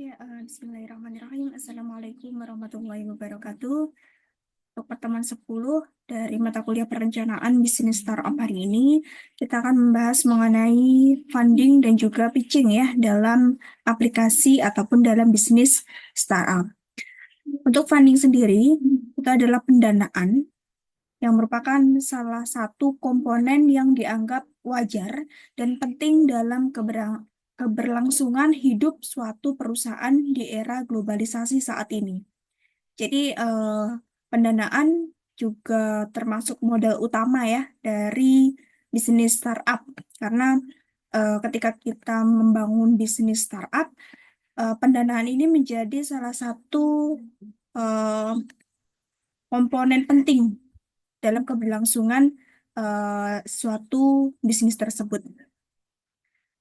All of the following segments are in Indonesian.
Ya, Bismillahirrahmanirrahim. Assalamualaikum warahmatullahi wabarakatuh. Untuk pertemuan 10 dari mata kuliah perencanaan bisnis startup hari ini, kita akan membahas mengenai funding dan juga pitching ya dalam aplikasi ataupun dalam bisnis startup. Untuk funding sendiri, itu adalah pendanaan yang merupakan salah satu komponen yang dianggap wajar dan penting dalam keberlangsungan hidup suatu perusahaan di era globalisasi saat ini. Jadi, pendanaan juga termasuk modal utama ya dari bisnis startup, karena ketika kita membangun bisnis startup, pendanaan ini menjadi salah satu eh, komponen penting dalam keberlangsungan suatu bisnis tersebut.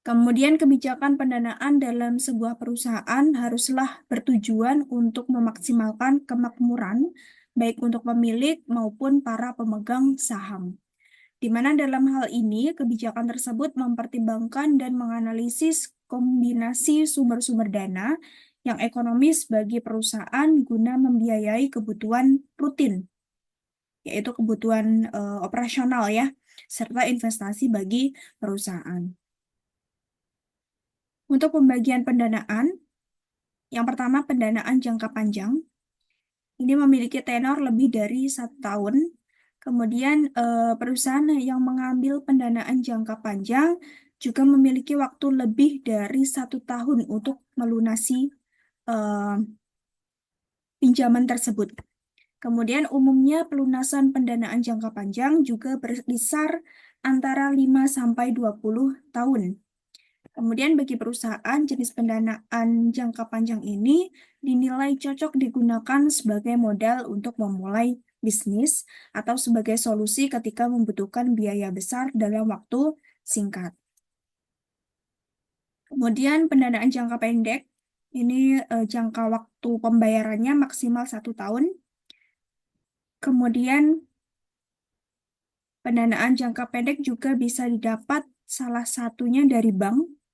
Kemudian kebijakan pendanaan dalam sebuah perusahaan haruslah bertujuan untuk memaksimalkan kemakmuran baik untuk pemilik maupun para pemegang saham. Di mana dalam hal ini kebijakan tersebut mempertimbangkan dan menganalisis kombinasi sumber-sumber dana yang ekonomis bagi perusahaan guna membiayai kebutuhan rutin, yaitu kebutuhan operasional ya, serta investasi bagi perusahaan. Untuk pembagian pendanaan, yang pertama pendanaan jangka panjang, ini memiliki tenor lebih dari 1 tahun. Kemudian perusahaan yang mengambil pendanaan jangka panjang juga memiliki waktu lebih dari 1 tahun untuk melunasi eh, pinjaman tersebut. Kemudian umumnya pelunasan pendanaan jangka panjang juga berkisar antara 5 sampai 20 tahun. Kemudian bagi perusahaan, jenis pendanaan jangka panjang ini dinilai cocok digunakan sebagai modal untuk memulai bisnis atau sebagai solusi ketika membutuhkan biaya besar dalam waktu singkat. Kemudian pendanaan jangka pendek, ini jangka waktu pembayarannya maksimal 1 tahun. Kemudian pendanaan jangka pendek juga bisa didapat salah satunya dari bank.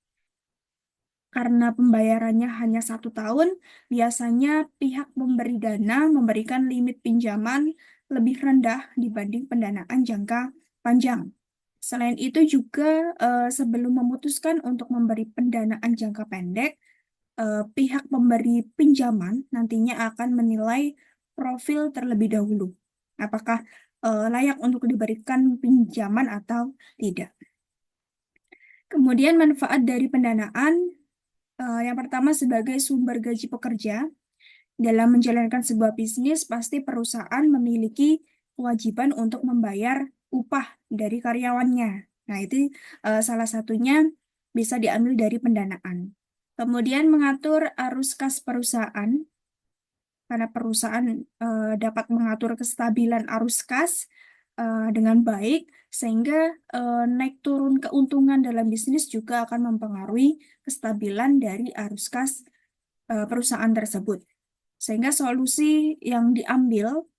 Karena pembayarannya hanya 1 tahun, biasanya pihak memberi dana memberikan limit pinjaman lebih rendah dibanding pendanaan jangka panjang. Selain itu juga sebelum memutuskan untuk memberi pendanaan jangka pendek, pihak pemberi pinjaman nantinya akan menilai profil terlebih dahulu. Apakah layak untuk diberikan pinjaman atau tidak. Kemudian manfaat dari pendanaan yang pertama sebagai sumber gaji pekerja. Dalam menjalankan sebuah bisnis, pasti perusahaan memiliki kewajiban untuk membayar upah dari karyawannya. Nah, itu salah satunya bisa diambil dari pendanaan. Kemudian mengatur arus kas perusahaan, karena perusahaan dapat mengatur kestabilan arus kas dengan baik, sehingga naik turun keuntungan dalam bisnis juga akan mempengaruhi kestabilan dari arus kas perusahaan tersebut. Sehingga solusi yang diambil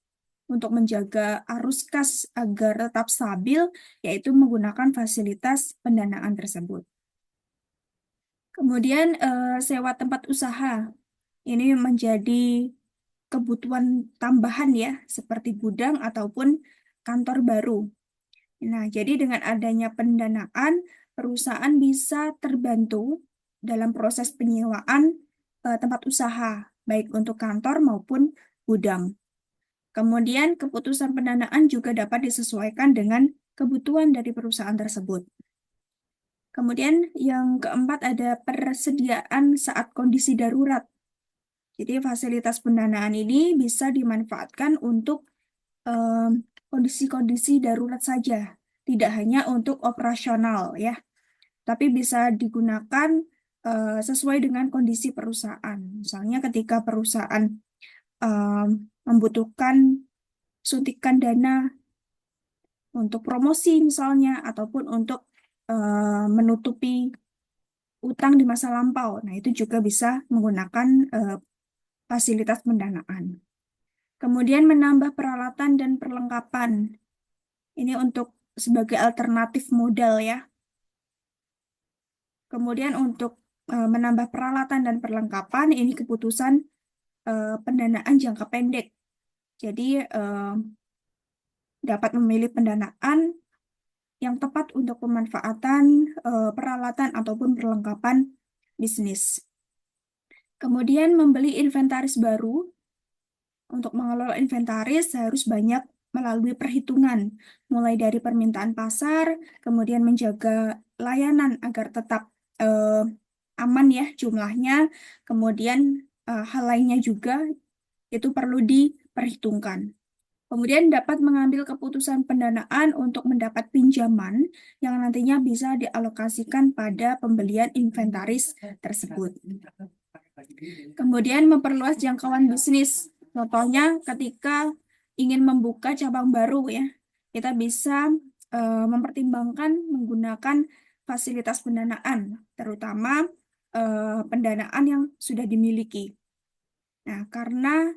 untuk menjaga arus kas agar tetap stabil, yaitu menggunakan fasilitas pendanaan tersebut. Kemudian sewa tempat usaha. Ini menjadi kebutuhan tambahan ya, seperti gudang ataupun kantor baru. Nah, jadi dengan adanya pendanaan, perusahaan bisa terbantu dalam proses penyewaan tempat usaha, baik untuk kantor maupun gudang. Kemudian, keputusan pendanaan juga dapat disesuaikan dengan kebutuhan dari perusahaan tersebut. Kemudian, yang keempat ada persediaan saat kondisi darurat. Jadi, fasilitas pendanaan ini bisa dimanfaatkan untuk kondisi-kondisi darurat saja, tidak hanya untuk operasional ya, tapi bisa digunakan sesuai dengan kondisi perusahaan. Misalnya ketika perusahaan membutuhkan suntikan dana untuk promosi misalnya, ataupun untuk menutupi utang di masa lampau. Nah, itu juga bisa menggunakan fasilitas pendanaan. Kemudian menambah peralatan dan perlengkapan. Ini untuk sebagai alternatif modal ya. Kemudian untuk menambah peralatan dan perlengkapan, ini keputusan pendanaan jangka pendek. Jadi dapat memilih pendanaan yang tepat untuk pemanfaatan peralatan ataupun perlengkapan bisnis. Kemudian membeli inventaris baru. Untuk mengelola inventaris harus banyak melalui perhitungan, mulai dari permintaan pasar, kemudian menjaga layanan agar tetap aman ya jumlahnya, kemudian hal lainnya juga itu perlu diperhitungkan. Kemudian dapat mengambil keputusan pendanaan untuk mendapat pinjaman yang nantinya bisa dialokasikan pada pembelian inventaris tersebut. Kemudian memperluas jangkauan bisnis. Contohnya ketika ingin membuka cabang baru ya, kita bisa mempertimbangkan menggunakan fasilitas pendanaan, terutama pendanaan yang sudah dimiliki. Nah, karena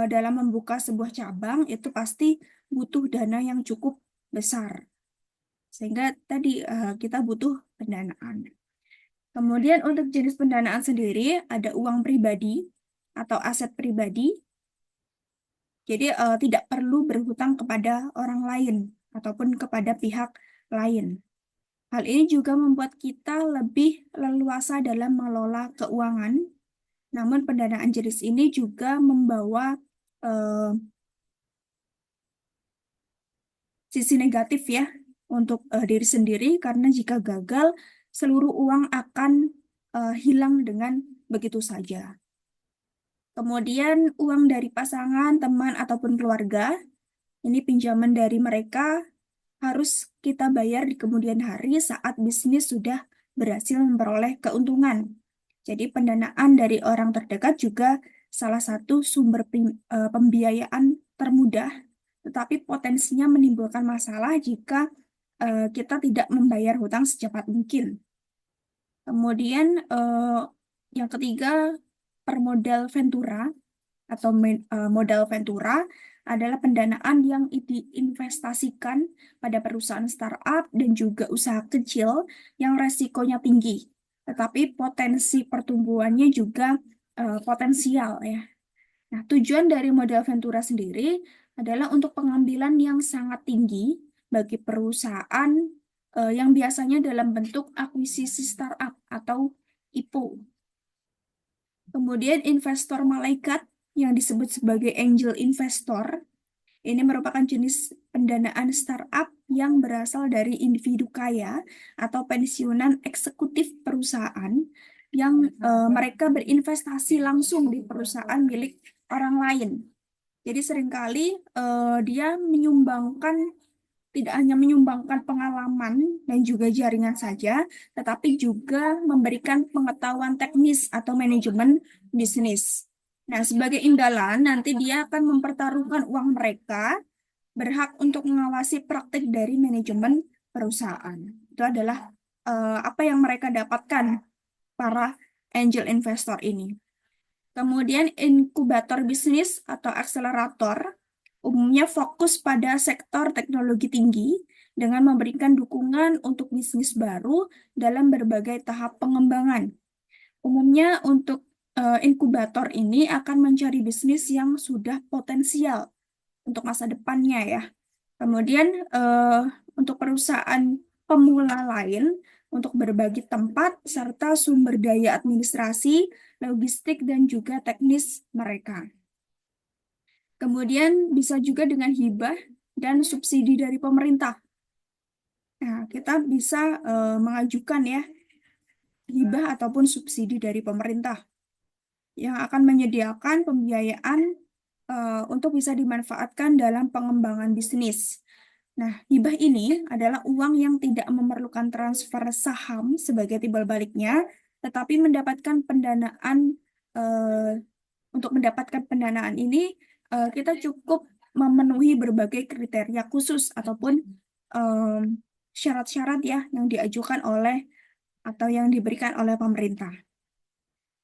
dalam membuka sebuah cabang itu pasti butuh dana yang cukup besar. Sehingga tadi kita butuh pendanaan. Kemudian untuk jenis pendanaan sendiri ada uang pribadi atau aset pribadi. Jadi tidak perlu berhutang kepada orang lain ataupun kepada pihak lain. Hal ini juga membuat kita lebih leluasa dalam mengelola keuangan. Namun pendanaan jenis ini juga membawa sisi negatif ya untuk diri sendiri karena jika gagal seluruh uang akan hilang dengan begitu saja. Kemudian uang dari pasangan, teman, ataupun keluarga, ini pinjaman dari mereka harus kita bayar di kemudian hari saat bisnis sudah berhasil memperoleh keuntungan. Jadi pendanaan dari orang terdekat juga salah satu sumber pembiayaan termudah, tetapi potensinya menimbulkan masalah jika kita tidak membayar hutang secepat mungkin. Kemudian yang ketiga, permodal ventura atau modal ventura adalah pendanaan yang diinvestasikan pada perusahaan startup dan juga usaha kecil yang resikonya tinggi, tetapi potensi pertumbuhannya juga potensial ya. Nah, tujuan dari modal ventura sendiri adalah untuk pengambilan yang sangat tinggi bagi perusahaan yang biasanya dalam bentuk akuisisi startup atau IPO. Kemudian investor malaikat yang disebut sebagai angel investor, ini merupakan jenis pendanaan startup yang berasal dari individu kaya atau pensiunan eksekutif perusahaan yang mereka berinvestasi langsung di perusahaan milik orang lain. Jadi seringkali dia tidak hanya menyumbangkan pengalaman dan juga jaringan saja, tetapi juga memberikan pengetahuan teknis atau manajemen bisnis. Nah, sebagai imbalan, nanti dia akan mempertaruhkan uang mereka, berhak untuk mengawasi praktik dari manajemen perusahaan. Itu adalah apa yang mereka dapatkan, para angel investor ini. Kemudian inkubator bisnis atau akselerator umumnya fokus pada sektor teknologi tinggi dengan memberikan dukungan untuk bisnis baru dalam berbagai tahap pengembangan. Umumnya untuk inkubator ini akan mencari bisnis yang sudah potensial untuk masa depannya ya. Kemudian untuk perusahaan pemula lain untuk berbagi tempat serta sumber daya administrasi, logistik, dan juga teknis mereka. Kemudian bisa juga dengan hibah dan subsidi dari pemerintah. Nah, kita bisa mengajukan ya hibah ataupun subsidi dari pemerintah yang akan menyediakan pembiayaan untuk bisa dimanfaatkan dalam pengembangan bisnis. Nah, hibah ini adalah uang yang tidak memerlukan transfer saham sebagai timbal baliknya, tetapi mendapatkan pendanaan untuk mendapatkan pendanaan ini kita cukup memenuhi berbagai kriteria khusus ataupun syarat-syarat ya yang diajukan oleh atau yang diberikan oleh pemerintah.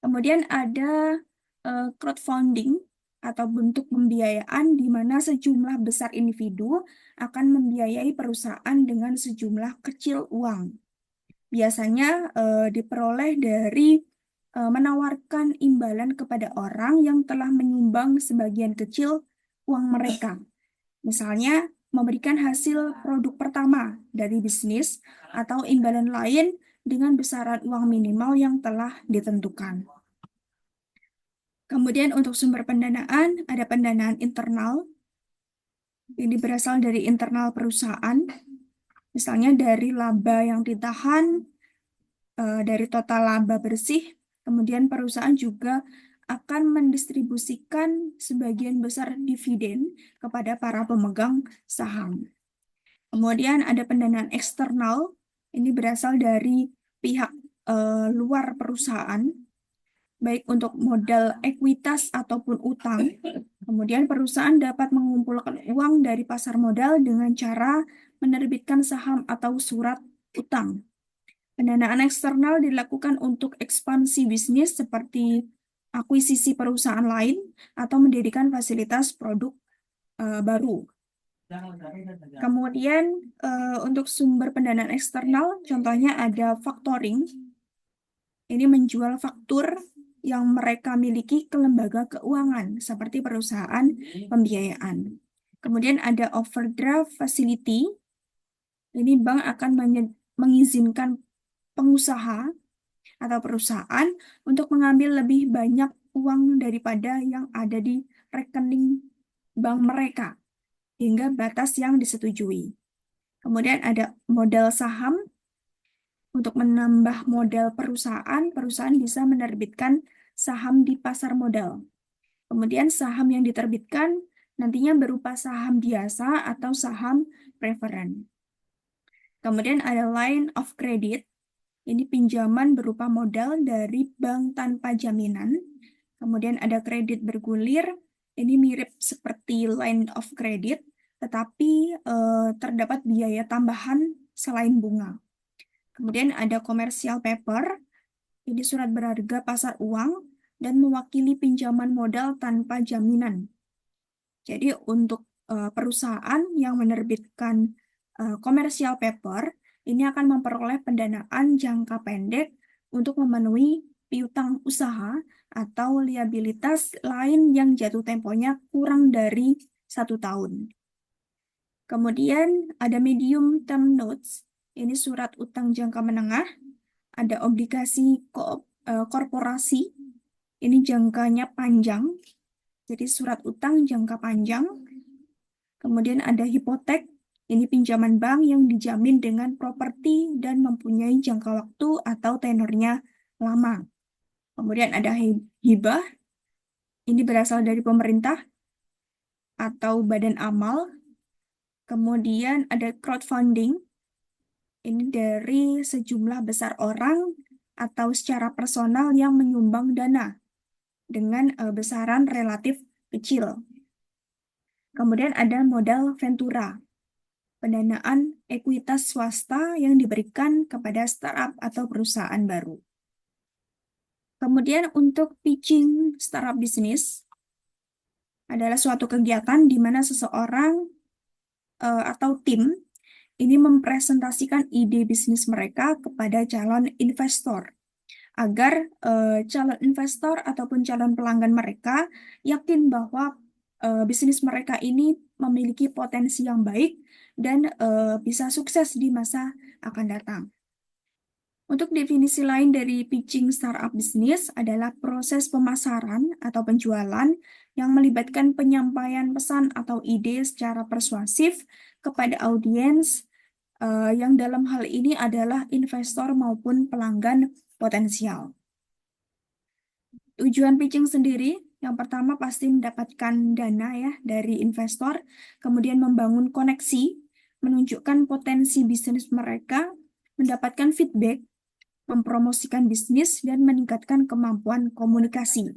Kemudian ada crowdfunding atau bentuk pembiayaan di mana sejumlah besar individu akan membiayai perusahaan dengan sejumlah kecil uang. biasanya diperoleh dari menawarkan imbalan kepada orang yang telah menyumbang sebagian kecil uang mereka. Misalnya, memberikan hasil produk pertama dari bisnis atau imbalan lain dengan besaran uang minimal yang telah ditentukan. Kemudian untuk sumber pendanaan, ada pendanaan internal. Ini berasal dari internal perusahaan, misalnya dari laba yang ditahan, dari total laba bersih. Kemudian perusahaan juga akan mendistribusikan sebagian besar dividen kepada para pemegang saham. Kemudian ada pendanaan eksternal, ini berasal dari pihak luar perusahaan, baik untuk modal ekuitas ataupun utang. Kemudian perusahaan dapat mengumpulkan uang dari pasar modal dengan cara menerbitkan saham atau surat utang. Pendanaan eksternal dilakukan untuk ekspansi bisnis seperti akuisisi perusahaan lain atau mendirikan fasilitas produk baru. Kemudian untuk sumber pendanaan eksternal, contohnya ada factoring. Ini menjual faktur yang mereka miliki ke lembaga keuangan seperti perusahaan pembiayaan. Kemudian ada overdraft facility. Ini bank akan mengizinkan pengusaha atau perusahaan untuk mengambil lebih banyak uang daripada yang ada di rekening bank mereka hingga batas yang disetujui. Kemudian ada modal saham. Untuk menambah modal perusahaan, perusahaan bisa menerbitkan saham di pasar modal. Kemudian saham yang diterbitkan nantinya berupa saham biasa atau saham preferen. Kemudian ada line of credit. Ini pinjaman berupa modal dari bank tanpa jaminan. Kemudian ada kredit bergulir. Ini mirip seperti line of credit, tetapi terdapat biaya tambahan selain bunga. Kemudian ada commercial paper. Ini surat berharga pasar uang dan mewakili pinjaman modal tanpa jaminan. Jadi untuk perusahaan yang menerbitkan commercial paper, ini akan memperoleh pendanaan jangka pendek untuk memenuhi piutang usaha atau liabilitas lain yang jatuh temponya kurang dari 1 tahun. Kemudian ada medium term notes, ini surat utang jangka menengah. Ada obligasi korporasi, ini jangkanya panjang, jadi surat utang jangka panjang. Kemudian ada hipotek, ini pinjaman bank yang dijamin dengan properti dan mempunyai jangka waktu atau tenornya lama. Kemudian ada hibah, ini berasal dari pemerintah atau badan amal. Kemudian ada crowdfunding, ini dari sejumlah besar orang atau secara personal yang menyumbang dana dengan besaran relatif kecil. Kemudian ada modal ventura, pendanaan ekuitas swasta yang diberikan kepada startup atau perusahaan baru. Kemudian untuk pitching startup bisnis adalah suatu kegiatan di mana seseorang atau tim ini mempresentasikan ide bisnis mereka kepada calon investor agar calon investor ataupun calon pelanggan mereka yakin bahwa bisnis mereka ini memiliki potensi yang baik dan bisa sukses di masa akan datang. Untuk definisi lain dari pitching startup bisnis adalah proses pemasaran atau penjualan yang melibatkan penyampaian pesan atau ide secara persuasif kepada audiens yang dalam hal ini adalah investor maupun pelanggan potensial. Tujuan pitching sendiri, yang pertama pasti mendapatkan dana ya dari investor, kemudian membangun koneksi, menunjukkan potensi bisnis mereka, mendapatkan feedback, mempromosikan bisnis, dan meningkatkan kemampuan komunikasi.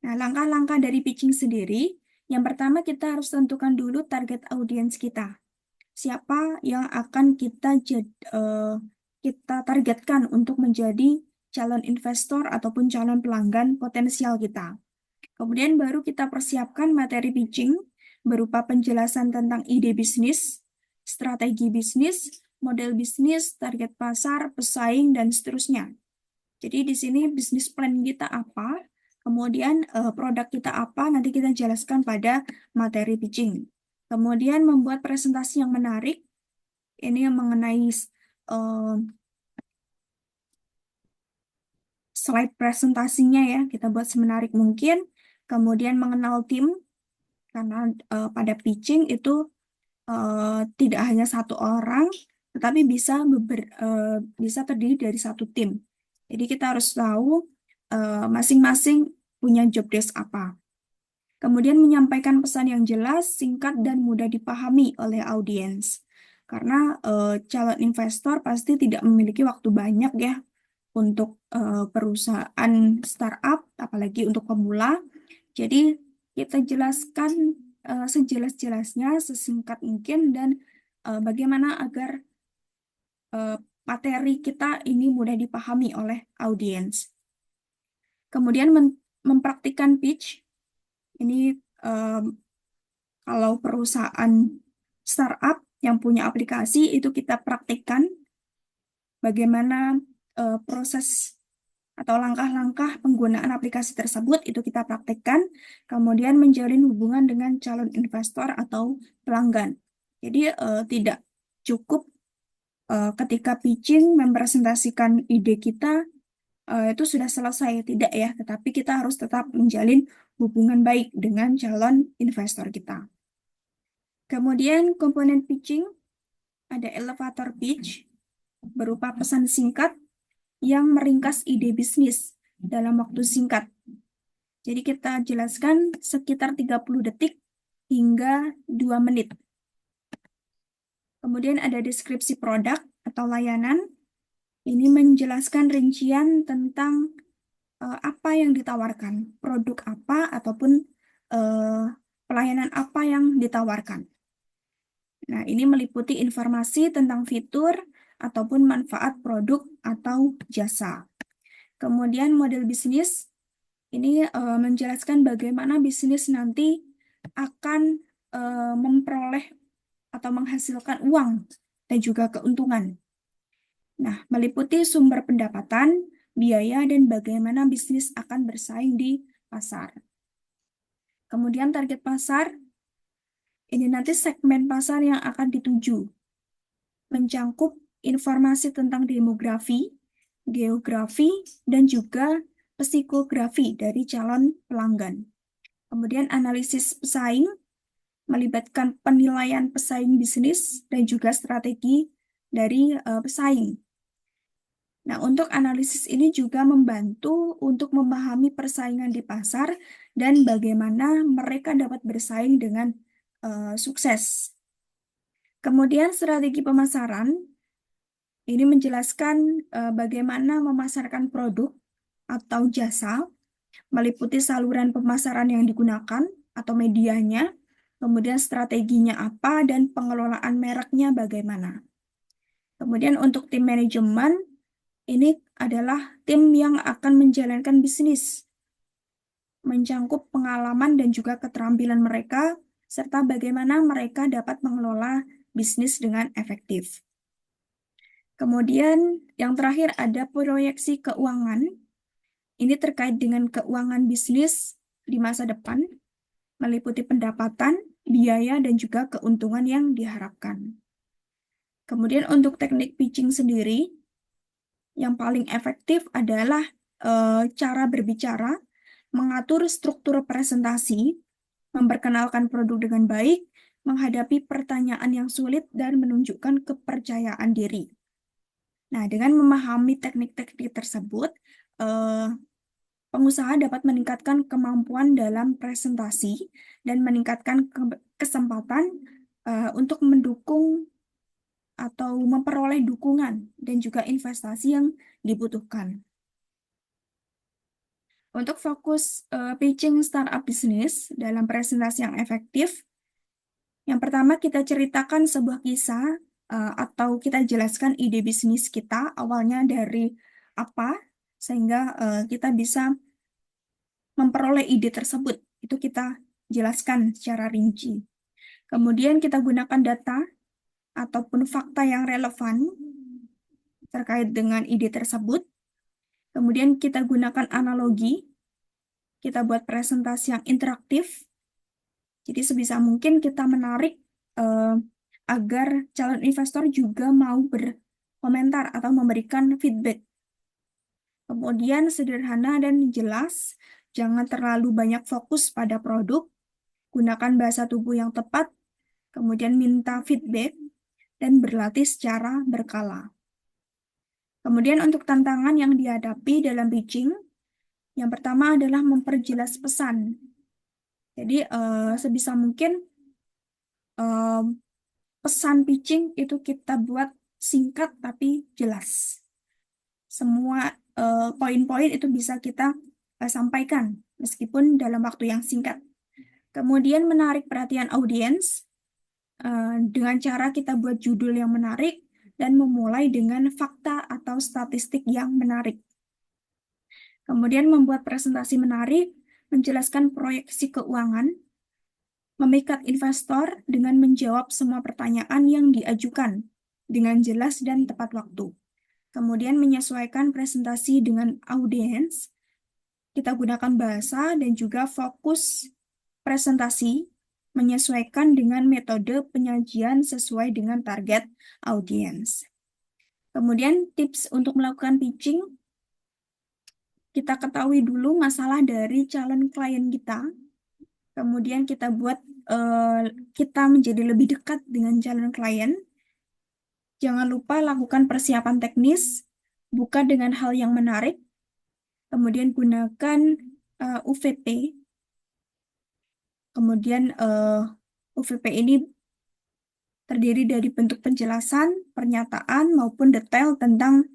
Nah, langkah-langkah dari pitching sendiri, yang pertama kita harus tentukan dulu target audiens kita. Siapa yang akan kita targetkan untuk menjadi calon investor ataupun calon pelanggan potensial kita. Kemudian baru kita persiapkan materi pitching berupa penjelasan tentang ide bisnis, strategi bisnis, model bisnis, target pasar, pesaing, dan seterusnya. Jadi di sini bisnis plan kita apa, kemudian produk kita apa, nanti kita jelaskan pada materi pitching. Kemudian membuat presentasi yang menarik, ini yang mengenai eh, slide presentasinya ya, kita buat semenarik mungkin. Kemudian mengenal tim, karena pada pitching itu tidak hanya satu orang, tetapi bisa terdiri dari satu tim. Jadi kita harus tahu masing-masing punya job desk apa. Kemudian menyampaikan pesan yang jelas, singkat, dan mudah dipahami oleh audiens. Karena calon investor pasti tidak memiliki waktu banyak ya untuk perusahaan startup, apalagi untuk pemula. Jadi kita jelaskan sejelas-jelasnya, sesingkat mungkin, dan bagaimana agar materi kita ini mudah dipahami oleh audiens. Kemudian mempraktikkan pitch. Ini kalau perusahaan startup yang punya aplikasi itu kita praktikkan bagaimana proses atau langkah-langkah penggunaan aplikasi tersebut itu kita praktikkan, kemudian menjalin hubungan dengan calon investor atau pelanggan. Jadi tidak cukup ketika pitching mempresentasikan ide kita itu sudah selesai, tidak ya, tetapi kita harus tetap menjalin hubungan baik dengan calon investor kita. Kemudian komponen pitching ada elevator pitch berupa pesan singkat yang meringkas ide bisnis dalam waktu singkat. Jadi kita jelaskan sekitar 30 detik hingga 2 menit. Kemudian ada deskripsi produk atau layanan. Ini menjelaskan rincian tentang apa yang ditawarkan, produk apa ataupun pelayanan apa yang ditawarkan. Nah, ini meliputi informasi tentang fitur ataupun manfaat produk atau jasa. Kemudian model bisnis ini menjelaskan bagaimana bisnis nanti akan memperoleh atau menghasilkan uang dan juga keuntungan. Nah, meliputi sumber pendapatan, biaya, dan bagaimana bisnis akan bersaing di pasar. Kemudian target pasar, ini nanti segmen pasar yang akan dituju. Mencangkup informasi tentang demografi, geografi, dan juga psikografi dari calon pelanggan. Kemudian analisis pesaing, melibatkan penilaian pesaing bisnis dan juga strategi dari pesaing. Nah, untuk analisis ini juga membantu untuk memahami persaingan di pasar dan bagaimana mereka dapat bersaing dengan sukses. Kemudian strategi pemasaran, ini menjelaskan bagaimana memasarkan produk atau jasa, meliputi saluran pemasaran yang digunakan atau medianya, kemudian strateginya apa, dan pengelolaan mereknya bagaimana. Kemudian untuk tim manajemen, ini adalah tim yang akan menjalankan bisnis, mencangkup pengalaman dan juga keterampilan mereka, serta bagaimana mereka dapat mengelola bisnis dengan efektif. Kemudian yang terakhir ada proyeksi keuangan. Ini terkait dengan keuangan bisnis di masa depan, meliputi pendapatan, biaya, dan juga keuntungan yang diharapkan. Kemudian untuk teknik pitching sendiri, yang paling efektif adalah cara berbicara, mengatur struktur presentasi, memperkenalkan produk dengan baik, menghadapi pertanyaan yang sulit, dan menunjukkan kepercayaan diri. Nah, dengan memahami teknik-teknik tersebut, pengusaha dapat meningkatkan kemampuan dalam presentasi dan meningkatkan kesempatan untuk mendukung atau memperoleh dukungan dan juga investasi yang dibutuhkan. Untuk fokus pitching startup bisnis dalam presentasi yang efektif, yang pertama kita ceritakan sebuah kisah atau kita jelaskan ide bisnis kita awalnya dari apa, sehingga kita bisa memperoleh ide tersebut. Itu kita jelaskan secara rinci. Kemudian kita gunakan data ataupun fakta yang relevan terkait dengan ide tersebut. Kemudian kita gunakan analogi, kita buat presentasi yang interaktif. Jadi sebisa mungkin kita menarik agar calon investor juga mau berkomentar atau memberikan feedback. Kemudian sederhana dan jelas, jangan terlalu banyak fokus pada produk, gunakan bahasa tubuh yang tepat, kemudian minta feedback, dan berlatih secara berkala. Kemudian untuk tantangan yang dihadapi dalam pitching, yang pertama adalah memperjelas pesan. Jadi sebisa mungkin pesan pitching itu kita buat singkat tapi jelas. Semua poin-poin itu bisa kita sampaikan meskipun dalam waktu yang singkat. Kemudian menarik perhatian audiens dengan cara kita buat judul yang menarik dan memulai dengan fakta atau statistik yang menarik. Kemudian membuat presentasi menarik, menjelaskan proyeksi keuangan, memikat investor dengan menjawab semua pertanyaan yang diajukan dengan jelas dan tepat waktu. Kemudian menyesuaikan presentasi dengan audiens, kita gunakan bahasa dan juga fokus presentasi menyesuaikan dengan metode penyajian sesuai dengan target audiens. Kemudian tips untuk melakukan pitching, kita ketahui dulu masalah dari calon klien kita. Kemudian kita buat kita menjadi lebih dekat dengan calon klien. Jangan lupa lakukan persiapan teknis, buka dengan hal yang menarik. Kemudian gunakan UVP. Kemudian UVP ini terdiri dari bentuk penjelasan, pernyataan, maupun detail tentang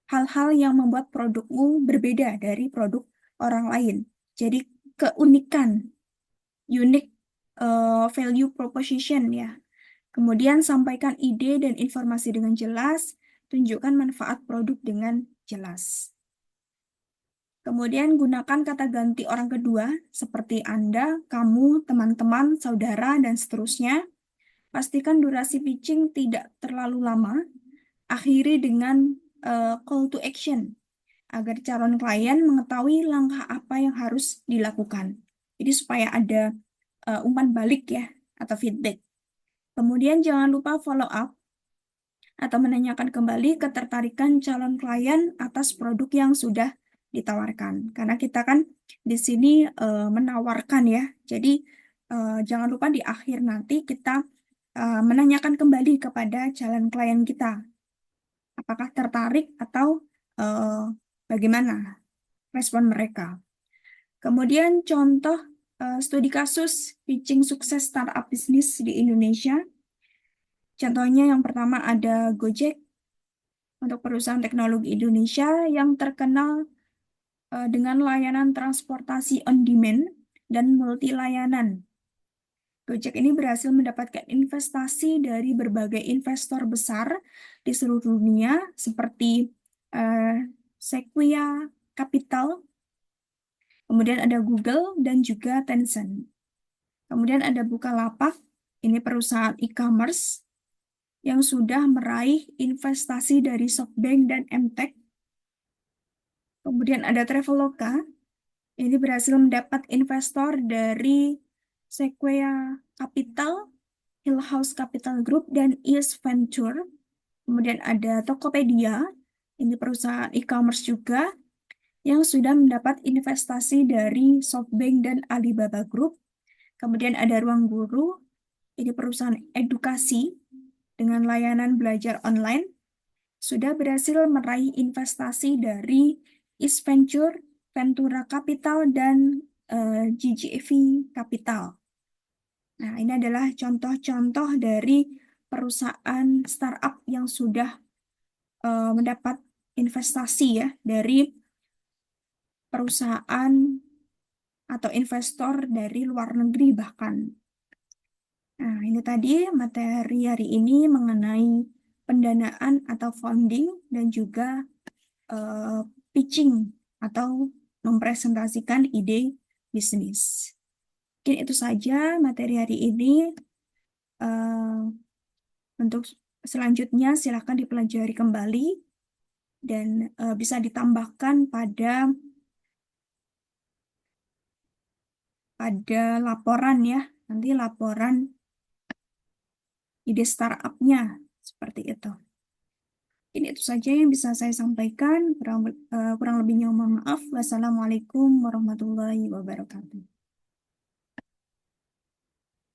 hal-hal yang membuat produkmu berbeda dari produk orang lain. Jadi keunikan, unique value proposition ya. Kemudian sampaikan ide dan informasi dengan jelas, tunjukkan manfaat produk dengan jelas. Kemudian gunakan kata ganti orang kedua seperti Anda, kamu, teman-teman, saudara, dan seterusnya. Pastikan durasi pitching tidak terlalu lama. Akhiri dengan call to action agar calon klien mengetahui langkah apa yang harus dilakukan. Jadi supaya ada umpan balik ya atau feedback. Kemudian jangan lupa follow up atau menanyakan kembali ketertarikan calon klien atas produk yang sudah ditawarkan. Karena kita kan di sini menawarkan ya. Jadi jangan lupa di akhir nanti kita menanyakan kembali kepada calon klien kita. Apakah tertarik atau bagaimana respon mereka. Kemudian contoh studi kasus pitching sukses startup bisnis di Indonesia. Contohnya yang pertama ada Gojek untuk perusahaan teknologi Indonesia yang terkenal dengan layanan transportasi on demand dan multi layanan. Gojek ini berhasil mendapatkan investasi dari berbagai investor besar di seluruh dunia seperti Sequoia Capital, kemudian ada Google dan juga Tencent. Kemudian ada Bukalapak, ini perusahaan e-commerce yang sudah meraih investasi dari SoftBank dan Emtek. Kemudian ada Traveloka, ini berhasil mendapat investor dari Sequoia Capital, Hill House Capital Group, dan East Venture. Kemudian ada Tokopedia, ini perusahaan e-commerce juga, yang sudah mendapat investasi dari SoftBank dan Alibaba Group. Kemudian ada Ruang Guru, ini perusahaan edukasi dengan layanan belajar online, sudah berhasil meraih investasi dari East Venture, Ventura Capital, dan GGV Capital. Nah, ini adalah contoh-contoh dari perusahaan startup yang sudah mendapat investasi ya dari perusahaan atau investor dari luar negeri bahkan. Nah, ini tadi materi hari ini mengenai pendanaan atau funding dan juga pitching atau mempresentasikan ide bisnis. Mungkin itu saja materi hari ini. Untuk selanjutnya silakan dipelajari kembali dan bisa ditambahkan pada laporan ya. Nanti laporan ide startupnya seperti itu. Ini itu saja yang bisa saya sampaikan. Kurang lebihnya mohon maaf. Wassalamualaikum warahmatullahi wabarakatuh.